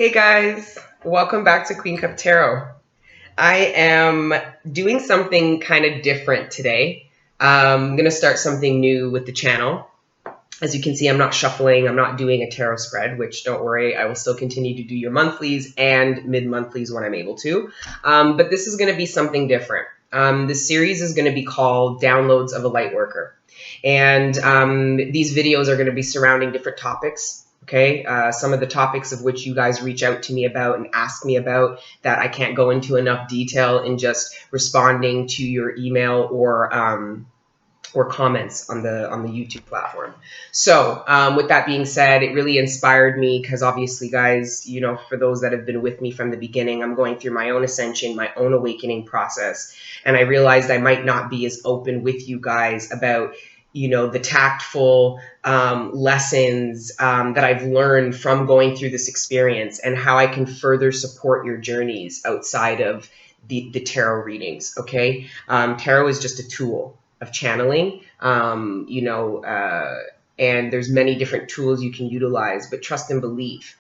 Hey guys, welcome back to Queen Cup Tarot. I am doing something kind of different today. I'm going to start something new with the channel. As you can see, I'm not shuffling, I'm not doing a tarot spread, which don't worry, I will still continue to do your monthlies and mid-monthlies when I'm able to. But this is going to be something different. This series is going to be called Downloads of a Lightworker. And these videos are going to be surrounding different topics. Okay, some of the topics of which you guys reach out to me about and ask me about that I can't go into enough detail in just responding to your email or comments on the YouTube platform. So with that being said, it really inspired me because obviously, guys, you know, for those that have been with me from the beginning, I'm going through my own ascension, my own awakening process, and I realized I might not be as open with you guys about, you know, the tactful lessons that I've learned from going through this experience and how I can further support your journeys outside of the tarot readings. Okay, tarot is just a tool of channeling, and there's many different tools you can utilize, but trust and believe,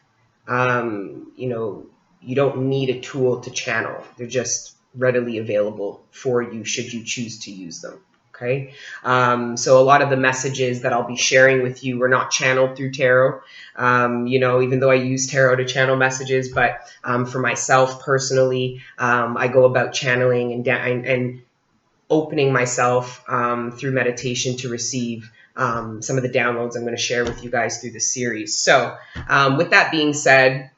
you don't need a tool to channel. They're just readily available for you should you choose to use them. Okay, so a lot of the messages that I'll be sharing with you were not channeled through tarot, even though I use tarot to channel messages, but for myself personally, I go about channeling and opening myself through meditation to receive some of the downloads I'm going to share with you guys through the series. So with that being said,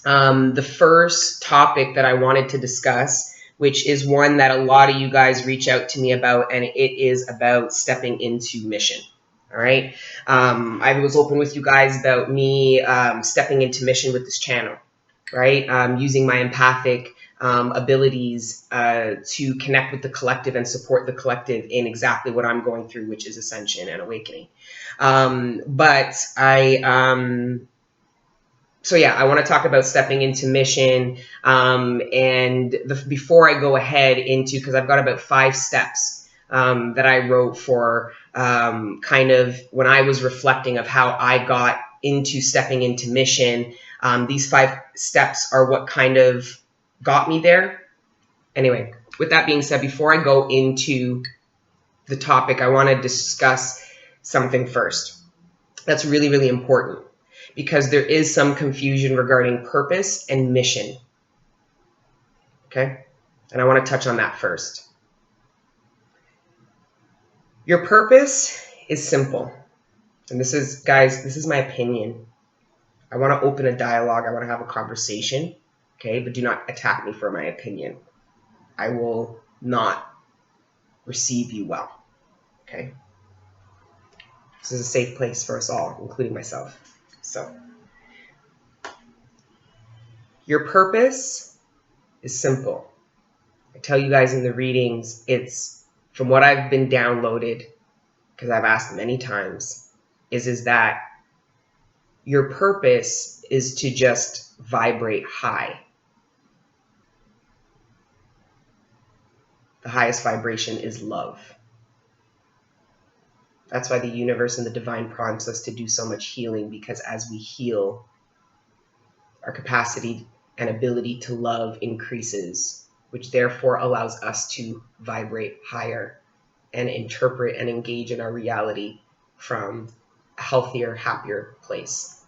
the first topic that I wanted to discuss, which is one that a lot of you guys reach out to me about, and it is about stepping into mission. All right. I was open with you guys about me stepping into mission with this channel, right? Using my empathic abilities to connect with the collective and support the collective in exactly what I'm going through, which is ascension and awakening. So yeah, I want to talk about stepping into mission. Before I go ahead into, because I've got about 5 steps that I wrote for kind of when I was reflecting of how I got into stepping into mission. These 5 steps are what kind of got me there. Anyway, with that being said, before I go into the topic, I want to discuss something first. That's really, really important because there is some confusion regarding purpose and mission. Okay? And I want to touch on that first. Your purpose is simple. And this is, guys, this is my opinion. I want to open a dialogue. I want to have a conversation. Okay? But do not attack me for my opinion. I will not receive you well. Okay? This is a safe place for us all, including myself. So, your purpose is simple. I tell you guys in the readings, it's from what I've been downloaded, because I've asked many times, is that your purpose is to just vibrate high. The highest vibration is love. That's why the universe and the divine prompts us to do so much healing, because as we heal, our capacity and ability to love increases, which therefore allows us to vibrate higher and interpret and engage in our reality from a healthier, happier place.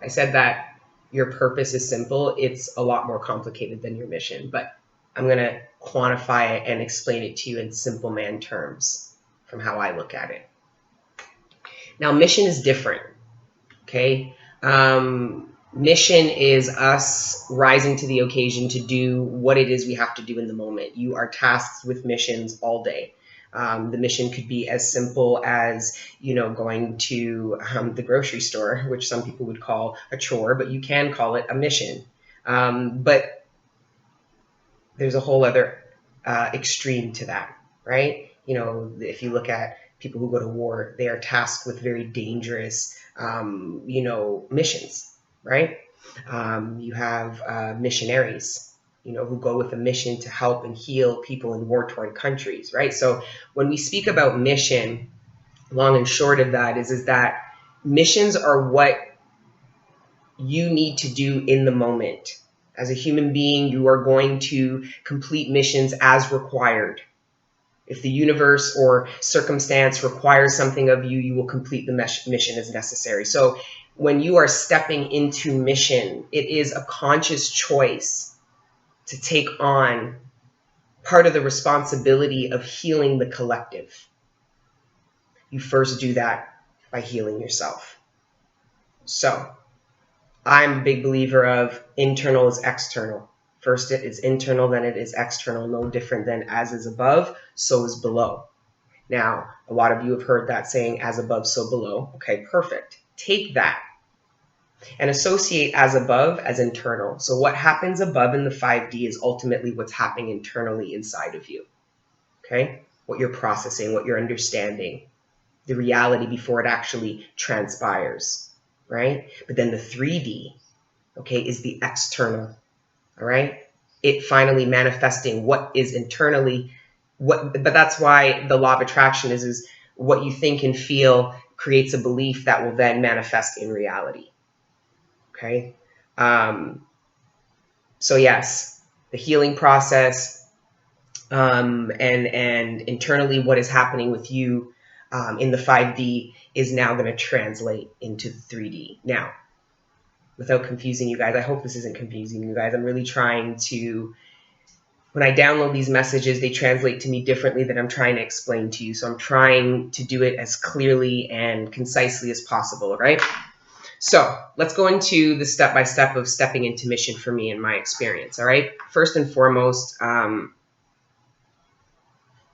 I said that your purpose is simple. It's a lot more complicated than your mission, but I'm going to quantify it and explain it to you in simple man terms from how I look at it. Now, mission is different, okay? Mission is us rising to the occasion to do what it is we have to do in the moment. You are tasked with missions all day. The mission could be as simple as, going to the grocery store, which some people would call a chore, but you can call it a mission. But there's a whole other extreme to that, right? If you look at people who go to war, they are tasked with very dangerous, missions, right? You have missionaries, who go with a mission to help and heal people in war-torn countries, right? So when we speak about mission, long and short of that is that missions are what you need to do in the moment. As a human being, you are going to complete missions as required. If the universe or circumstance requires something of you, you will complete the mission as necessary. So when you are stepping into mission, it is a conscious choice to take on part of the responsibility of healing the collective. You first do that by healing yourself. So I'm a big believer of internal is external. First it is internal, then it is external, no different than as is above, so is below. Now, a lot of you have heard that saying, as above, so below. Okay, perfect. Take that and associate as above as internal. So what happens above in the 5D is ultimately what's happening internally inside of you. Okay? What you're processing, what you're understanding, the reality before it actually transpires, right? But then the 3D, okay, is the external, all right? It finally manifesting what is internally, but that's why the law of attraction is what you think and feel creates a belief that will then manifest in reality, okay? So yes, the healing process, and internally what is happening with you in the 5D is now going to translate into the 3D. Now, without confusing you guys, I hope this isn't confusing you guys. I'm really trying to, when I download these messages, they translate to me differently than I'm trying to explain to you. So I'm trying to do it as clearly and concisely as possible, right? So let's go into the step-by-step of stepping into mission for me in my experience, all right? First and foremost,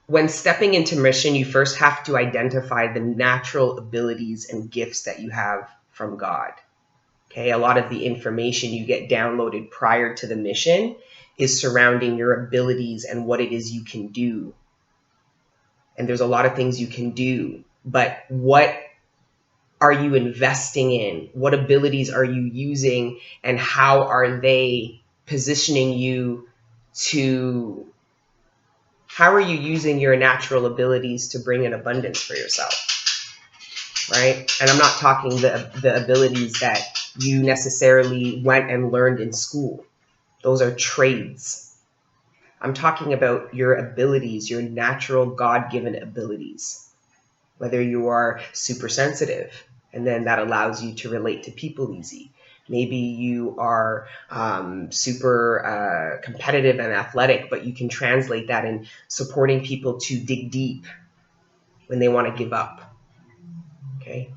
when stepping into mission, you first have to identify the natural abilities and gifts that you have from God. Okay, a lot of the information you get downloaded prior to the mission is surrounding your abilities and what it is you can do. And there's a lot of things you can do, but what are you investing in? What abilities are you using, and how are they positioning you to, how are you using your natural abilities to bring in abundance for yourself, right? And I'm not talking the abilities that you necessarily went and learned in school. Those are trades. I'm talking about your abilities, your natural God-given abilities. Whether you are super sensitive, and then that allows you to relate to people easy. Maybe you are super competitive and athletic, but you can translate that in supporting people to dig deep when they want to give up. Okay.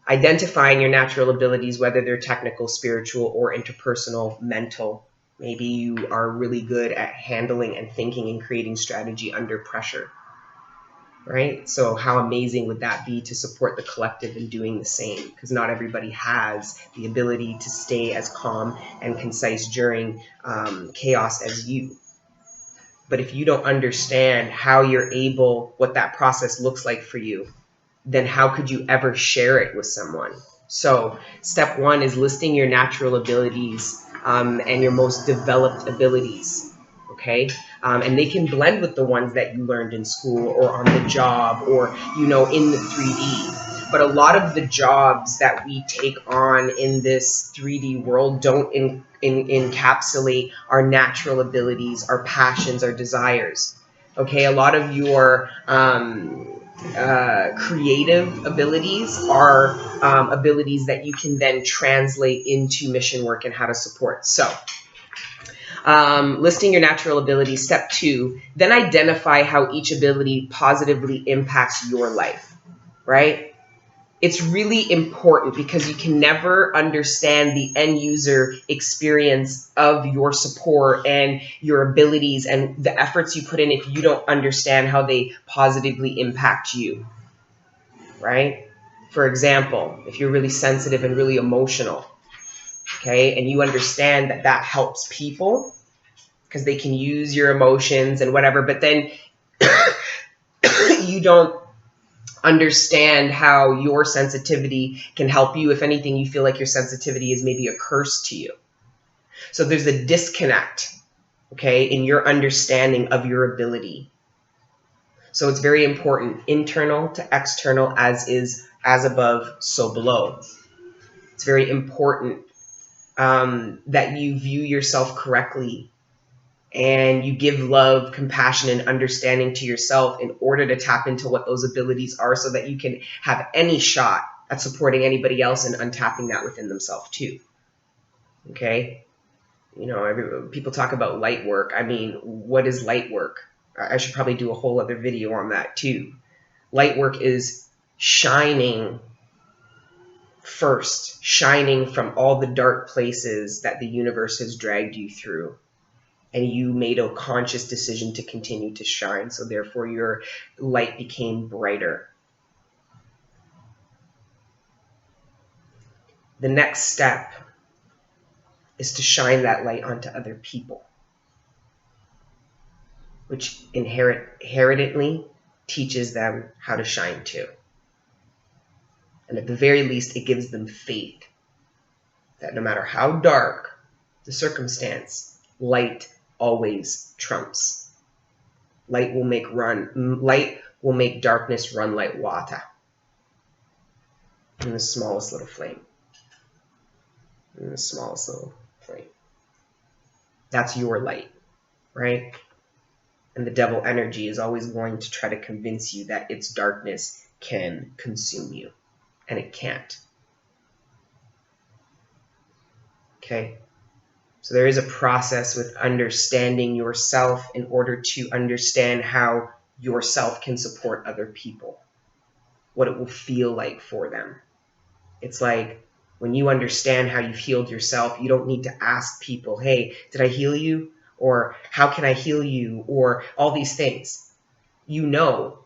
Identifying your natural abilities, whether they're technical, spiritual, or interpersonal, mental. Maybe you are really good at handling and thinking and creating strategy under pressure, right? So how amazing would that be to support the collective in doing the same? Because not everybody has the ability to stay as calm and concise during chaos as you. But if you don't understand how you're able, what that process looks like for you, then how could you ever share it with someone? So step one is listing your natural abilities and your most developed abilities, okay? And they can blend with the ones that you learned in school or on the job or, you know, in the 3D. But a lot of the jobs that we take on in this 3D world don't encapsulate our natural abilities, our passions, our desires. Okay, a lot of your creative abilities are abilities that you can then translate into mission work and how to support. So listing your natural abilities, step 2, then identify how each ability positively impacts your life, right? It's really important because you can never understand the end user experience of your support and your abilities and the efforts you put in if you don't understand how they positively impact you, right? For example, if you're really sensitive and really emotional, okay, and you understand that that helps people because they can use your emotions and whatever, but then you don't understand how your sensitivity can help you. If anything, you feel like your sensitivity is maybe a curse to you. So there's a disconnect, okay, in your understanding of your ability. So it's very important, internal to external, as above, so below. It's very important that you view yourself correctly and you give love, compassion, and understanding to yourself in order to tap into what those abilities are so that you can have any shot at supporting anybody else and untapping that within themselves too. Okay? You know, people talk about light work. I mean, what is light work? I should probably do a whole other video on that too. Light work is shining first, shining from all the dark places that the universe has dragged you through. And you made a conscious decision to continue to shine. So therefore your light became brighter. The next step is to shine that light onto other people, which inherently teaches them how to shine too. And at the very least, it gives them faith that no matter how dark the circumstance, light always trumps. Light will make darkness run like water in the smallest little flame. In the smallest little flame. That's your light, right? And the devil energy is always going to try to convince you that its darkness can consume you. And it can't. Okay? So there is a process with understanding yourself in order to understand how yourself can support other people. What it will feel like for them. It's like when you understand how you've healed yourself, you don't need to ask people, hey, did I heal you? Or how can I heal you? Or all these things. You know,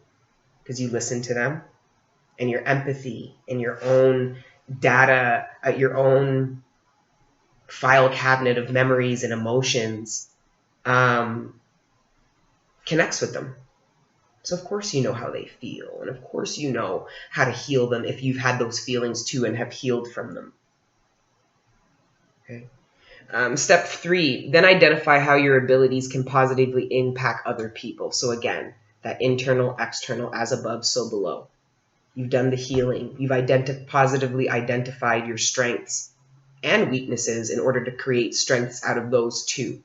because you listen to them. And your empathy and your own data, your own file cabinet of memories and emotions connects with them. So of course you know how they feel. And of course you know how to heal them if you've had those feelings too and have healed from them. Okay. Step 3, then identify how your abilities can positively impact other people. So again, that internal, external, as above, so below. You've done the healing. You've positively identified your strengths and weaknesses in order to create strengths out of those too.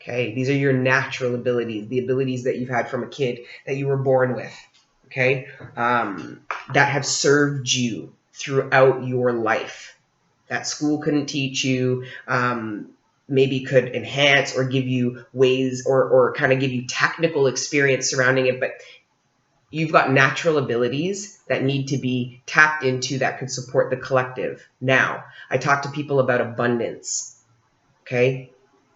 Okay, these are your natural abilities, the abilities that you've had from a kid that you were born with, okay, that have served you throughout your life, that school couldn't teach you, maybe could enhance or give you ways or kind of give you technical experience surrounding it, but you've got natural abilities that need to be tapped into that could support the collective. Now, I talk to people about abundance, okay?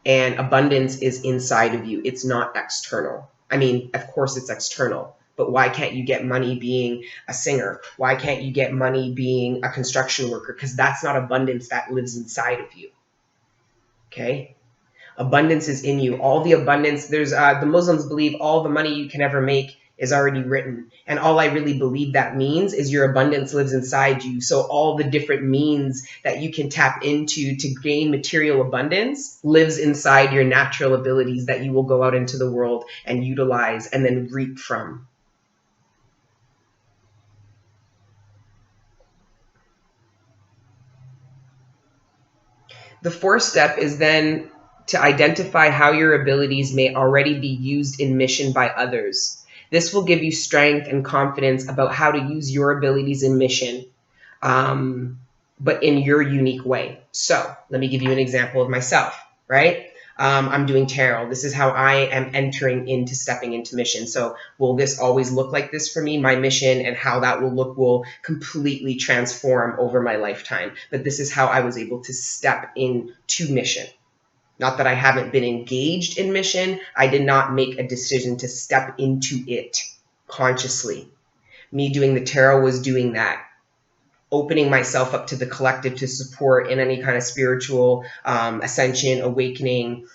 And abundance is inside of you. It's not external. I mean, of course it's external, but why can't you get money being a singer? Why can't you get money being a construction worker? Because that's not abundance that lives inside of you, okay? Abundance is in you. All the abundance, the Muslims believe all the money you can ever make is already written. And all I really believe that means is your abundance lives inside you. So all the different means that you can tap into to gain material abundance lives inside your natural abilities that you will go out into the world and utilize and then reap from. The 4th step is then to identify how your abilities may already be used in mission by others. This will give you strength and confidence about how to use your abilities in mission, but in your unique way. So let me give you an example of myself, right? I'm doing tarot. This is how I am entering into stepping into mission. So will this always look like this for me? My mission and how that will look will completely transform over my lifetime. But this is how I was able to step into mission. Not that I haven't been engaged in mission. I did not make a decision to step into it consciously. Me doing the tarot was doing that. Opening myself up to the collective to support in any kind of spiritual ascension, awakening,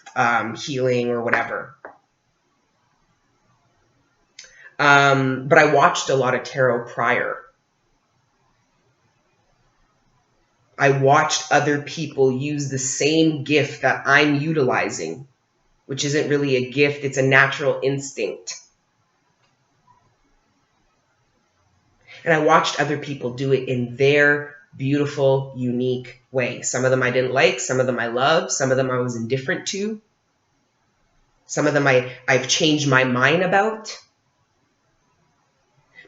healing, or whatever. But I watched a lot of tarot prior. I watched other people use the same gift that I'm utilizing, which isn't really a gift, it's a natural instinct. And I watched other people do it in their beautiful, unique way. Some of them I didn't like, some of them I loved, some of them I was indifferent to, some of them I've changed my mind about.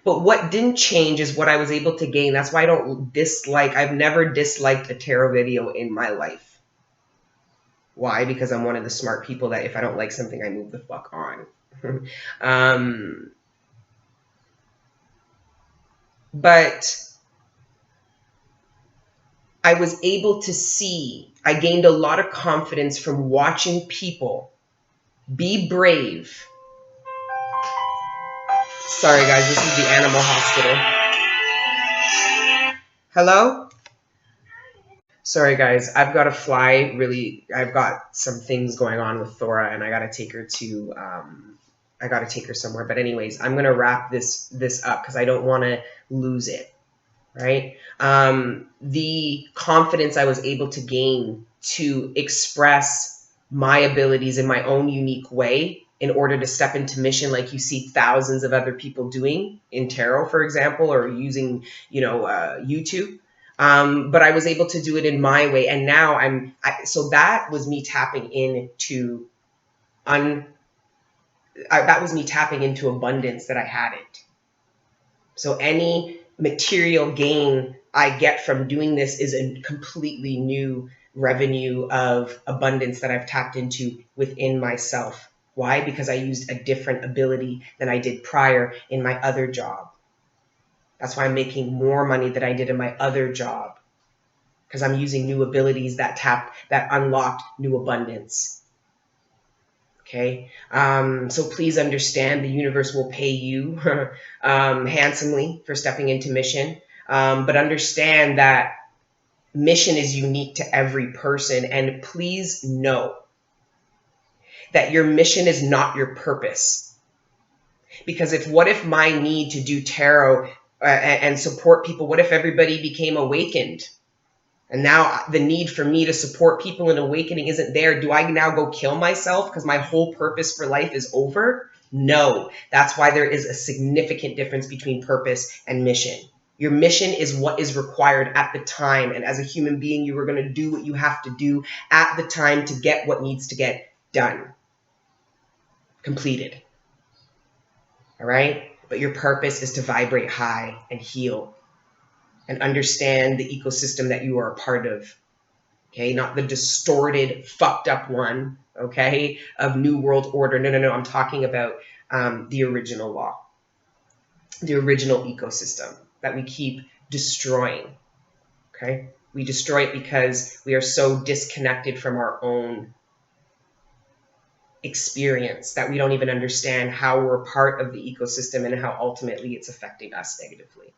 But what didn't change is what I was able to gain. That's why I've never disliked a tarot video in my life. Why? Because I'm one of the smart people that if I don't like something, I move the fuck on. But I was able to see, I gained a lot of confidence from watching people be brave. Sorry guys, this is the animal hospital. Hello? Sorry guys, I've got to fly I've got some things going on with Thora and I got to take her to, I got to take her somewhere. But anyways, I'm going to wrap this up because I don't want to lose it, right? The confidence I was able to gain to express my abilities in my own unique way in order to step into mission like you see thousands of other people doing in tarot, for example, or using, YouTube. But I was able to do it in my way. And now so that was me tapping into that was me tapping into abundance that I hadn't. So any material gain I get from doing this is a completely new revenue of abundance that I've tapped into within myself. Why? Because I used a different ability than I did prior in my other job. That's why I'm making more money than I did in my other job. Because I'm using new abilities that unlocked new abundance. Okay, so please understand the universe will pay you handsomely for stepping into mission, but understand that mission is unique to every person, and please know that your mission is not your purpose. Because what if my need to do tarot and support people, what if everybody became awakened? And now the need for me to support people in awakening isn't there. Do I now go kill myself because my whole purpose for life is over? No. That's why there is a significant difference between purpose and mission. Your mission is what is required at the time. And as a human being, you are going to do what you have to do at the time to get what needs to get done. Completed. All right? But your purpose is to vibrate high and heal and understand the ecosystem that you are a part of. Okay, not the distorted, fucked up one, okay, of New World Order. No. I'm talking about the original law, the original ecosystem that we keep destroying. Okay, we destroy it because we are so disconnected from our own experience that we don't even understand how we're part of the ecosystem and how ultimately it's affecting us negatively.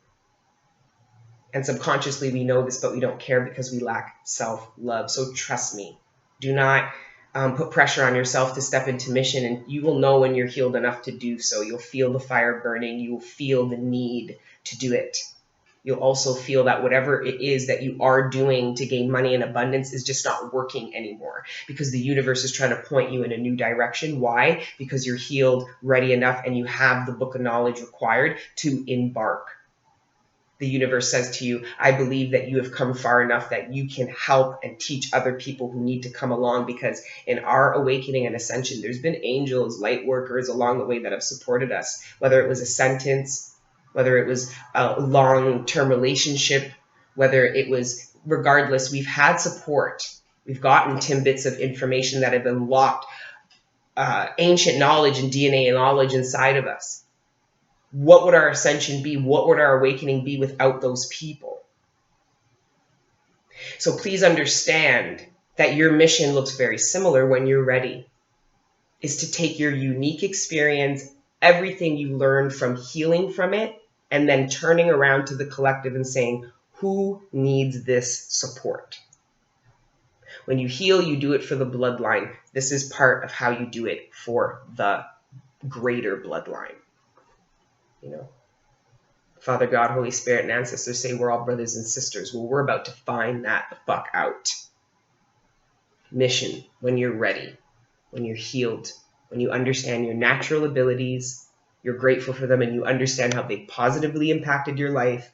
And subconsciously we know this, but we don't care because we lack self-love. So trust me, do not put pressure on yourself to step into mission, and you will know when you're healed enough to do so. You'll feel the fire burning. You will feel the need to do it. You'll also feel that whatever it is that you are doing to gain money and abundance is just not working anymore, because the universe is trying to point you in a new direction. Why? Because you're healed, ready enough, and you have the book of knowledge required to embark. The universe says to you, I believe that you have come far enough that you can help and teach other people who need to come along, because in our awakening and ascension, there's been angels, light workers along the way that have supported us, whether it was a sentence, whether it was a long-term relationship, whether it was, regardless, we've had support. We've gotten tidbits of information that have unlocked ancient knowledge and DNA knowledge inside of us. What would our ascension be? What would our awakening be without those people? So please understand that your mission looks very similar when you're ready. Is to take your unique experience, everything you learned from healing from it, and then turning around to the collective and saying, who needs this support? When you heal, you do it for the bloodline. This is part of how you do it for the greater bloodline. Father God, Holy Spirit, and ancestors say we're all brothers and sisters. Well, we're about to find that the fuck out. Mission, when you're ready, when you're healed, when you understand your natural abilities, you're grateful for them, and you understand how they positively impacted your life,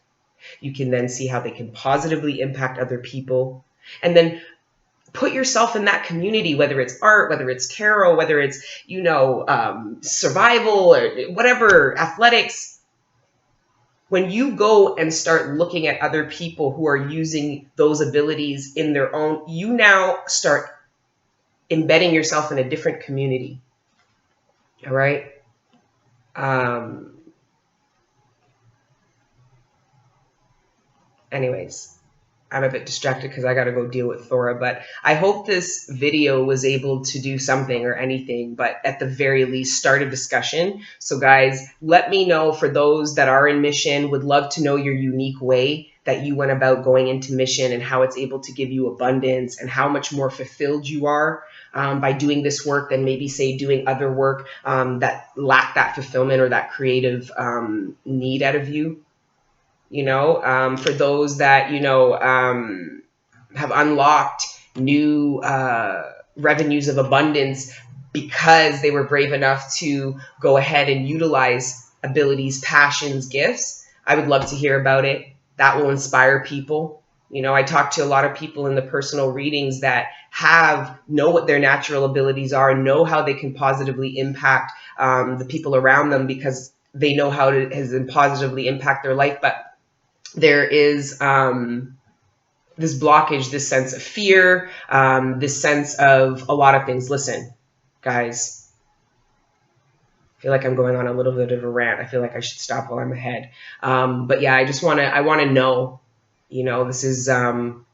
You can then see how they can positively impact other people. And then put yourself in that community, whether it's art, whether it's tarot, whether it's, survival or whatever, athletics. When you go and start looking at other people who are using those abilities in their own, you now start embedding yourself in a different community. All right. Anyways, I'm a bit distracted because I got to go deal with Thora, but I hope this video was able to do something or anything, but at the very least start a discussion. So guys, let me know, for those that are in mission, would love to know your unique way that you went about going into mission and how it's able to give you abundance and how much more fulfilled you are by doing this work than maybe, say, doing other work that lack that fulfillment or that creative need out of you. For those that, have unlocked new revenues of abundance because they were brave enough to go ahead and utilize abilities, passions, gifts. I would love to hear about it. That will inspire people. I talk to a lot of people in the personal readings that know what their natural abilities are, know how they can positively impact the people around them because they know how it has positively impact their life. But there is this blockage, this sense of fear, this sense of a lot of things. Listen, guys, I feel like I'm going on a little bit of a rant. I feel like I should stop while I'm ahead. But yeah, I want to know, this is an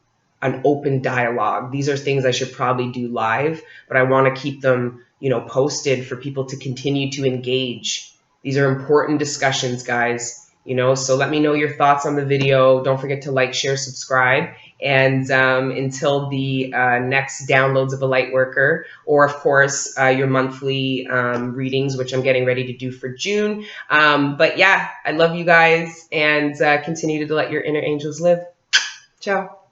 open dialogue. These are things I should probably do live, but I want to keep them, posted for people to continue to engage. These are important discussions, guys. So let me know your thoughts on the video. Don't forget to like, share, subscribe. And until the next downloads of a Lightworker, or of course your monthly readings, which I'm getting ready to do for June. But yeah, I love you guys, and continue to let your inner angels live. Ciao.